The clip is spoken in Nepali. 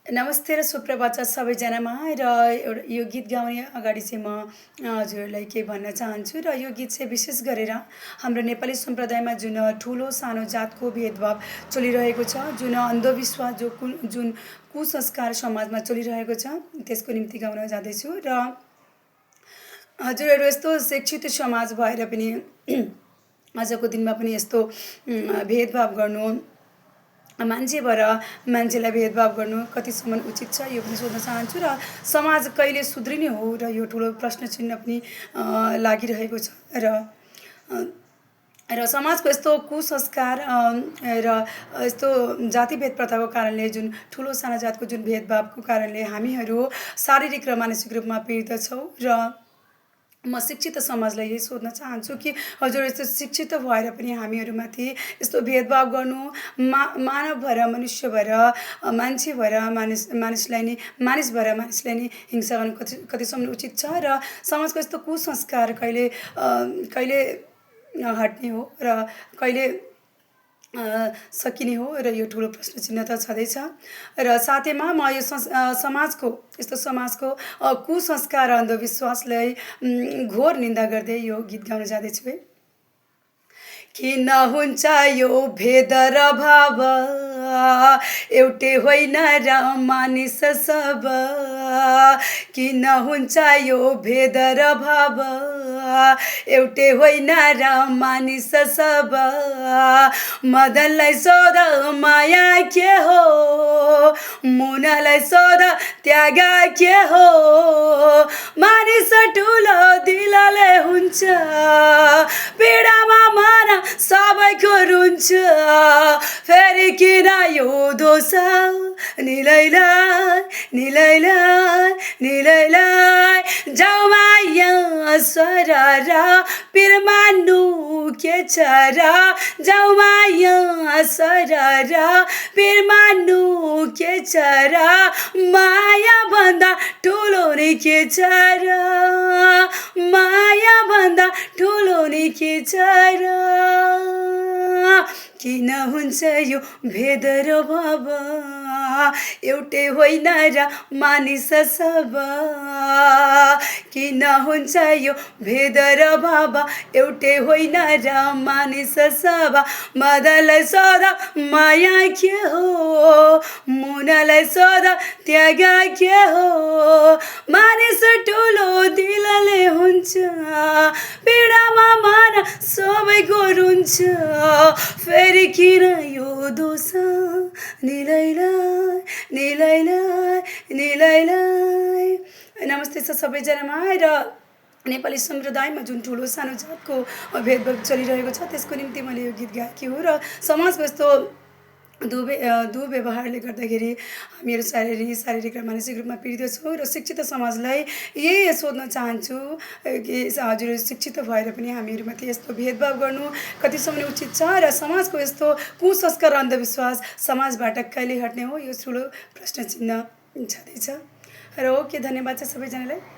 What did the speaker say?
नमस्ते र सुप्रभात छ सबैजनामा र एउटा यो गीत गाउने अगाडि चाहिँ म हजुरहरूलाई के भन्न चाहन्छु र यो गीत चाहिँ विशेष गरेर हाम्रो नेपाली सम्प्रदायमा जुन ठुलो सानो जातको भेदभाव चलिरहेको छ, जुन अन्धविश्वास जुन कुसंस्कार समाजमा चलिरहेको छ, त्यसको निम्ति गाउन जाँदैछु र हजुरहरू यस्तो शिक्षित समाज भएर पनि आजको दिनमा पनि यस्तो भेदभाव गर्नु, मान्छे भएर मान्छेलाई भेदभाव गर्नु कतिसम्म उचित छ यो पनि सोध्न चाहन्छु र समाज कहिले सुध्रिने हो र यो ठुलो प्रश्न चिन्ह पनि लागिरहेको छ र अ, र समाजको यस्तो कुसंस्कार र यस्तो जातिभेद प्रथाको कारणले जुन ठुलो सानो जातको जुन भेदभावको कारणले हामीहरू शारीरिक र मानसिक रूपमा पीडित छौँ र म शिक्षित समाजलाई यही सोध्न चाहन्छु कि हजुर यस्तो शिक्षित भएर पनि हामीहरूमाथि यस्तो भेदभाव गर्नु, मानव भएर मनुष्य भएर मान्छे भएर मानिसलाई नि मानिस भएर मानिसलाई नि हिंसा गर्नु कतिसम्म उचित छ र समाजको यस्तो कुसंस्कार कहिले कहिले हट्ने हो र कहिले सकिने हो र यो ठुलो प्रश्न चिन्ह त छँदैछ र साथैमा म यो समाजको यस्तो समाजको कुसंस्कार र अन्धविश्वासलाई घोर निन्दा गर्दै यो गीत गाउन जाँदैछु है। किन हुन्छ यो भेद र भाव, एउटै होइन र मानिस सब, किन हुन्छ यो भेद र भाव, एउटै होइन र मानिस सब, मदनलाई सोध माया के हो, मुनालाई सोध त्याग के हो, मानिस ठुलो दिलले हुन्छ, पीडामा मन सबैको रुन्छ, फेरि किन यो दोष निलैलाई निलैलाई निलैलाई, जाउमाया सरर पिर मान्नु के छ र, जाउमाया सरर पिर मान्नु के छ र, माया भन्दा ठुलो नि के छ र, माया भन्दा ठुलो नि के छ र, किन हुन्छ यो भेद र भाव, एउटै होइन र मानिस सब, किन हुन्छ यो भेद र भाव, एउटै होइन र मानिस सब, मदनलाई सोध माया के हो, मुनालाई सोध त्याग के हो, मानिस ठुलो दिलले हुन्छ, पीडामा मन सबैको रुन्छ, फेरि किन यो दोष निलैलाई निलैलाई निलैलाई। नमस्ते छ सबैजनामा र नेपाली सम्प्रदायमा जुन ठुलो सानो जातको भेदभाव चलिरहेको छ त्यसको निम्ति मैले यो गीत गाएकी हो र समाजको यस्तो दुर्व्यवहारले गर्दाखेरि हामीहरू शारीरिक र मानसिक रूपमा पीडित छौँ र शिक्षित समाजलाई यही सोध्न चाहन्छु कि हजुर शिक्षित भएर पनि हामीहरूमाथि यस्तो भेदभाव गर्नु कतिसम्म उचित छ र समाजको यस्तो कुसंस्कार र अन्धविश्वास समाजबाट कहिले हट्ने हो यो ठुलो प्रश्न चिन्ह छँदैछ र ओके धन्यवाद छ सबैजनालाई।